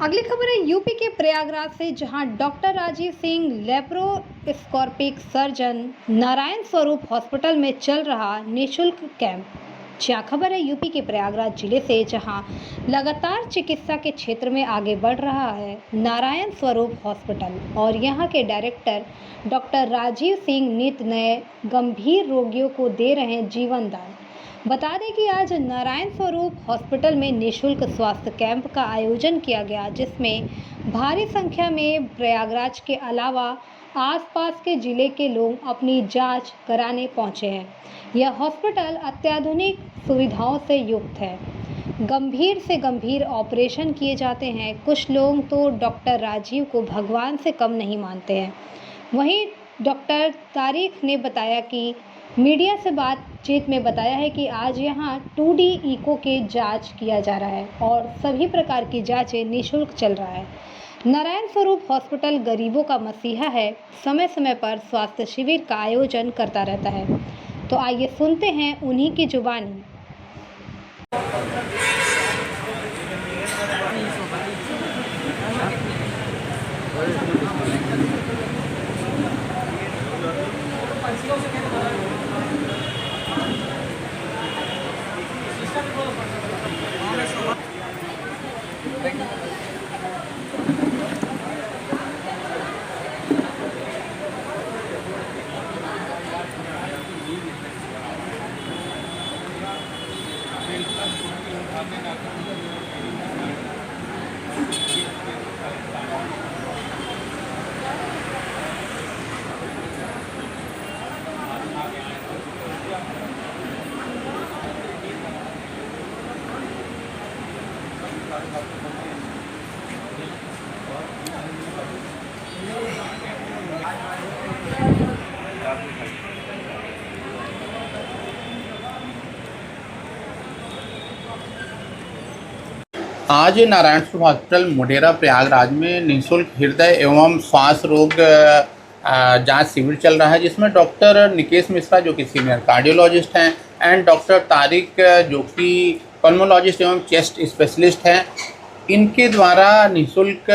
अगली खबर है यूपी के प्रयागराज से, जहां doctor Rajeev Singh laparoscopic surgeon Narayan Swaroop hospital में चल रहा निःशुल्क कैंप। क्या खबर है यूपी के प्रयागराज जिले से, जहां लगातार चिकित्सा के क्षेत्र में आगे बढ़ रहा है नारायण स्वरूप हॉस्पिटल और यहां के डायरेक्टर डॉक्टर राजीव सिंह नित नए गंभीर रोगियों को दे रहे हैं जीवन दान। बता दें कि आज नारायण स्वरूप हॉस्पिटल में निःशुल्क स्वास्थ्य कैंप का आयोजन किया गया, जिसमें भारी संख्या में प्रयागराज के अलावा आसपास के जिले के लोग अपनी जांच कराने पहुंचे हैं। यह हॉस्पिटल अत्याधुनिक सुविधाओं से युक्त है। गंभीर से गंभीर ऑपरेशन किए जाते हैं। कुछ लोग तो डॉक्टर राजीव को भगवान से कम नहीं मानते हैं। वहीं डॉक्टर तारिक ने बताया कि मीडिया से बातचीत में बताया है कि आज यहां 2D इको के जांच किया जा रहा है और सभी प्रकार की जांचें निःशुल्क चल रहा है। नारायण स्वरूप हॉस्पिटल गरीबों का मसीहा है, समय समय पर स्वास्थ्य शिविर का आयोजन करता रहता है। तो आइए सुनते हैं उन्हीं की जुबानी। आज नारायण स्वरूप हॉस्पिटल मोढेरा प्रयागराज में निःशुल्क हृदय एवं श्वास रोग जांच शिविर चल रहा है, जिसमें डॉक्टर निकेश मिश्रा जो कि सीनियर कार्डियोलॉजिस्ट हैं एंड डॉक्टर तारिक जो कि पल्मोलॉजिस्ट एवं चेस्ट स्पेशलिस्ट हैं, इनके द्वारा निःशुल्क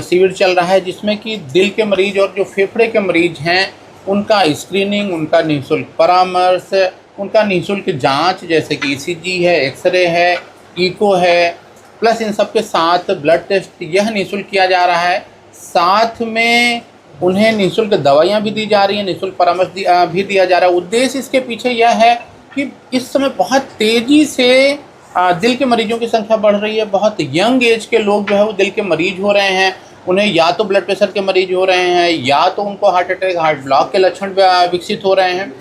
शिविर चल रहा है, जिसमें कि दिल के मरीज और जो फेफड़े के मरीज हैं उनका स्क्रीनिंग, उनका निःशुल्क परामर्श, उनका निःशुल्क जाँच जैसे कि ECG है, एक्सरे है, इको है, प्लस इन सब के साथ ब्लड टेस्ट यह निःशुल्क किया जा रहा है। साथ में उन्हें निःशुल्क दवाइयाँ भी दी जा रही हैं, निःशुल्क परामर्श भी दिया जा रहा है। उद्देश्य इसके पीछे यह है कि इस समय बहुत तेज़ी से दिल के मरीजों की संख्या बढ़ रही है। बहुत यंग एज के लोग जो है वो दिल के मरीज हो रहे हैं। उन्हें या तो ब्लड प्रेशर के मरीज हो रहे हैं या तो उनको हार्ट अटैक, हार्ट ब्लॉक के लक्षण विकसित हो रहे हैं।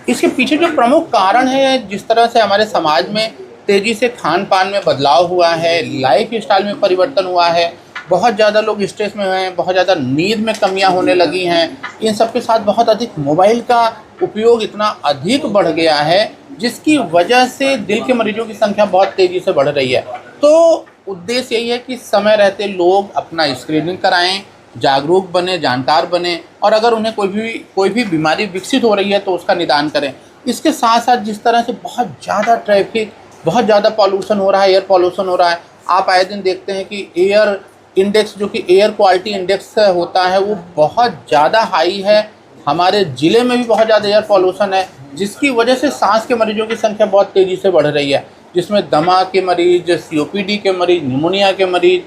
इसके पीछे जो प्रमुख कारण है, जिस तरह से हमारे समाज में तेज़ी से खान पान में बदलाव हुआ है, लाइफ स्टाइल में परिवर्तन हुआ है, बहुत ज़्यादा लोग स्ट्रेस में हैं, बहुत ज़्यादा नींद में कमियां होने लगी हैं, इन सब के साथ बहुत अधिक मोबाइल का उपयोग इतना अधिक बढ़ गया है, जिसकी वजह से दिल के मरीजों की संख्या बहुत तेज़ी से बढ़ रही है। तो उद्देश्य यही है कि समय रहते लोग अपना स्क्रीनिंग कराएँ, जागरूक बने, जानकार बने और अगर उन्हें कोई भी बीमारी विकसित हो रही है तो उसका निदान करें। इसके साथ साथ जिस तरह से बहुत ज़्यादा ट्रैफिक, बहुत ज़्यादा पॉल्यूशन हो रहा है, एयर पॉल्यूशन हो रहा है, आप आए दिन देखते हैं कि एयर इंडेक्स जो कि एयर क्वालिटी इंडेक्स होता है वो बहुत ज़्यादा हाई है। हमारे ज़िले में भी बहुत ज़्यादा एयर पॉल्यूशन है, जिसकी वजह से सांस के मरीजों की संख्या बहुत तेज़ी से बढ़ रही है, जिसमें दमा के मरीज, COPD के मरीज, निमोनिया के मरीज,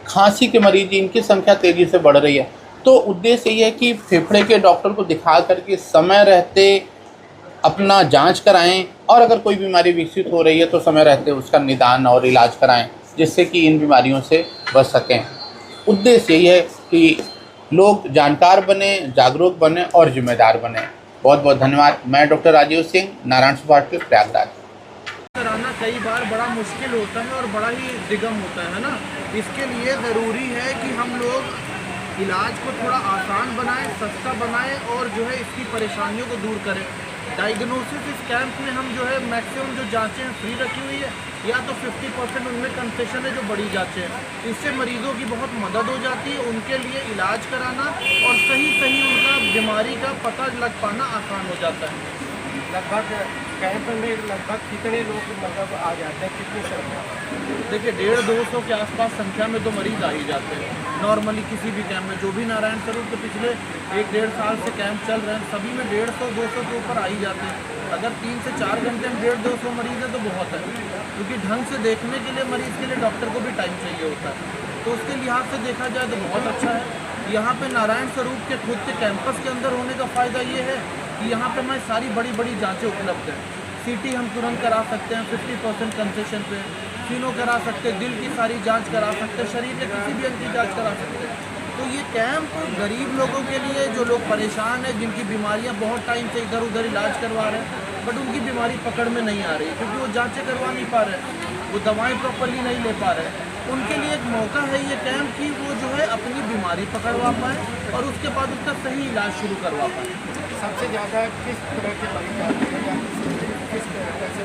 खांसी के मरीज, इनकी संख्या तेज़ी से बढ़ रही है। तो उद्देश्य ये है कि फेफड़े के डॉक्टर को दिखा करके समय रहते अपना जांच कराएं और अगर कोई बीमारी विकसित हो रही है तो समय रहते उसका निदान और इलाज कराएं, जिससे कि इन बीमारियों से बच सकें। उद्देश्य यही है कि लोग जानकार बने, जागरूक बने और जिम्मेदार बने। बहुत बहुत धन्यवाद। मैं डॉक्टर राजीव सिंह, नारायण स्वरूप हॉस्पिटल प्रयागराज। कराना कई बार बड़ा मुश्किल होता है और बड़ा ही दिगम होता है ना। इसके लिए ज़रूरी है कि हम लोग इलाज को थोड़ा आसान बनाएं, सस्ता बनाएं और जो है इसकी परेशानियों को दूर करें। डायग्नोसिस इस कैंप में हम जो है मैक्सिमम जो जांचें फ्री रखी हुई है, या तो 50% उनमें कंसेशन है जो बड़ी जांचें हैं। इससे मरीज़ों की बहुत मदद हो जाती है, उनके लिए इलाज कराना और सही उनका बीमारी का पता लग पाना आसान हो जाता है। लगभग कैंप में लगभग कितने लोग मतलब आ जाते हैं, कितनी संख्या? देखिए 150-200 के आसपास संख्या में तो मरीज आ ही जाते हैं नॉर्मली किसी भी कैंप में। जो भी नारायण स्वरूप के पिछले 1-1.5 साल से कैंप चल रहे हैं सभी में 150-200 के ऊपर आ ही जाते हैं। अगर 3 से 4 घंटे में 150-200 मरीज है तो बहुत है, क्योंकि ढंग से देखने के लिए मरीज़ के लिए डॉक्टर को भी टाइम चाहिए होता है। तो उसके लिहाज से देखा जाए तो बहुत अच्छा है। यहाँ पे नारायण स्वरूप के खुद के कैंपस के अंदर होने का फ़ायदा ये है कि यहाँ पे हमारी सारी बड़ी बड़ी जांचें उपलब्ध हैं। सीटी हम तुरंत करा सकते हैं 50% कंसेशन पे, सीनो करा सकते हैं, दिल की सारी जांच करा सकते हैं, शरीर के किसी भी अंग की जांच करा सकते हैं। तो ये कैंप गरीब लोगों के लिए, जो लोग परेशान हैं, जिनकी बीमारियाँ बहुत टाइम से इधर उधर इलाज करवा रहे हैं बट उनकी बीमारी पकड़ में नहीं आ रही क्योंकि वो जाँचें करवा नहीं पा रहे, वो दवाएँ प्रॉपरली नहीं ले पा रहे, उनके लिए एक मौका है ये कैंप कि वो जो है अपनी बीमारी पकड़वा पाए और उसके बाद उसका सही इलाज शुरू करवा पाए। सबसे ज़्यादा किस तरह के मरीज आते हैं या किस तरह से?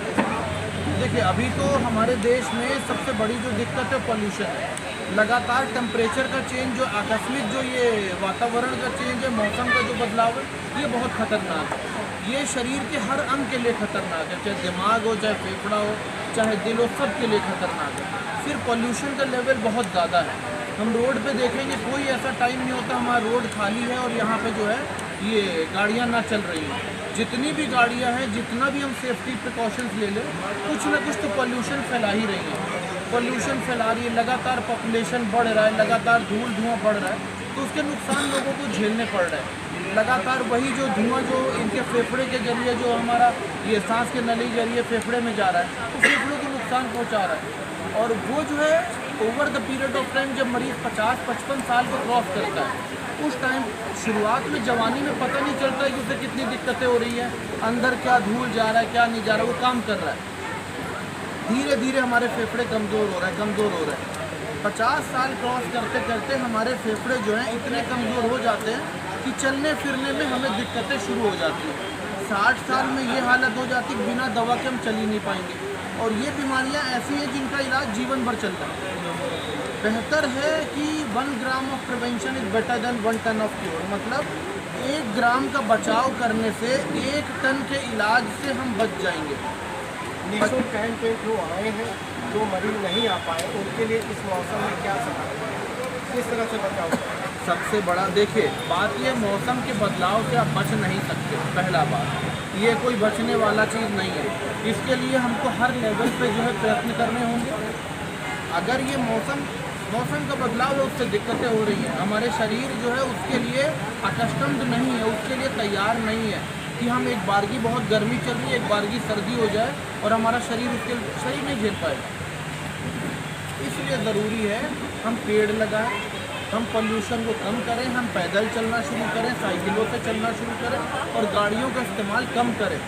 देखिए अभी तो हमारे देश में सबसे बड़ी जो दिक्कत है पॉल्यूशन है। लगातार टेम्परेचर का चेंज, जो आकस्मिक जो ये वातावरण का चेंज है, मौसम का जो बदलाव है, ये बहुत खतरनाक है। ये शरीर के हर अंग के लिए खतरनाक है, चाहे दिमाग हो, चाहे फेफड़ा हो, चाहे दिल हो, सब के लिए खतरनाक है। फिर पॉल्यूशन का लेवल बहुत ज़्यादा है। हम रोड पे देखेंगे कोई ऐसा टाइम नहीं होता हमारा रोड खाली है और यहाँ पे जो है ये गाड़ियाँ ना चल रही हैं। जितनी भी गाड़ियाँ हैं, जितना भी हम सेफ्टी प्रिकॉशंस ले लें, कुछ ना कुछ तो पॉल्यूशन फैला ही रही है। पॉल्यूशन फैला रही है, लगातार पॉपुलेशन बढ़ रहा है, लगातार धूल धुआं बढ़ रहा है, तो उसके नुकसान लोगों को झेलने पड़ रहे हैं। लगातार वही जो धुआं जो इनके फेफड़े के जरिए, जो हमारा ये सांस के नली जरिए फेफड़े में जा रहा है, तो फेफड़ों को नुकसान पहुँचा रहा है। और वो जो है over the period of time, जब मरीज़ 50-55 साल को क्रॉस करता है, उस टाइम शुरुआत में जवानी में पता नहीं चलता है कि उसे कितनी दिक्कतें हो रही हैं, अंदर क्या धूल जा रहा है क्या नहीं जा रहा है, वो काम कर रहा है। धीरे धीरे हमारे फेफड़े कमज़ोर हो रहे हैं। 50 साल क्रॉस करते करते हमारे फेफड़े जो हैं इतने कमज़ोर हो जाते हैं कि चलने फिरने में हमें दिक्कतें शुरू हो जाती हैं। 60 साल में ये हालत हो जाती है कि बिना दवा के हम चल ही नहीं पाएंगे। और ये बीमारियां ऐसी हैं जिनका इलाज जीवन भर चलता है। बेहतर है कि 1 gram of prevention is better than 1 ton of cure. मतलब 1 ग्राम का बचाव करने से 1 टन के इलाज से हम बच जाएंगे। निःशुल्क कैंप पे जो आए हैं, जो मरीज नहीं आ पाए, उनके लिए इस मौसम में क्या सलाह है, किस तरह से बचाव करें? सबसे बड़ा देखिए बात ये, मौसम के बदलाव से आप बच नहीं सकते। पहला बात, ये कोई बचने वाला चीज़ नहीं है। इसके लिए हमको हर लेवल पे जो है प्रयत्न करने होंगे। अगर ये मौसम का बदलाव है, उससे दिक्कतें हो रही हैं, हमारे शरीर जो है उसके लिए अकस्टम्ड नहीं है, उसके लिए तैयार नहीं है कि हम एक बारगी बहुत गर्मी चल रही है, एक बारगी सर्दी हो जाए और हमारा शरीर नहीं झेल पाएगा। इसलिए ज़रूरी है हम पेड़ लगाएं, हम पोल्यूशन को कम करें, हम पैदल चलना शुरू करें, साइकिलों से चलना शुरू करें और गाड़ियों का इस्तेमाल कम करें।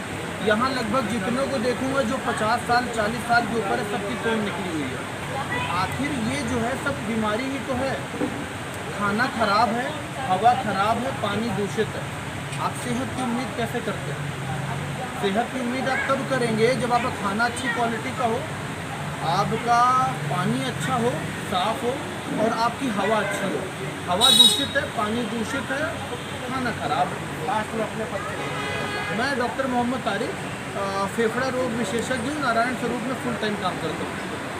यहाँ लगभग जितनों को देखूँगा जो 50 साल 40 साल के ऊपर है, सबकी तोड़ निकली हुई है। आखिर ये जो है सब बीमारी ही तो है। खाना खराब है, हवा खराब है, पानी दूषित है। आप सेहत की उम्मीद कैसे करते हैं? सेहत की उम्मीद आप तब करेंगे जब आपका खाना अच्छी क्वालिटी का हो, आपका पानी अच्छा हो, साफ़ हो और आपकी हवा अच्छी हो। हवा दूषित है, पानी दूषित है, खाना खराब है। लास्ट में अपने परिचय। मैं डॉक्टर मोहम्मद तारिक, फेफड़ा रोग विशेषज्ञ, नारायण स्वरूप में फुल टाइम काम करता हूँ।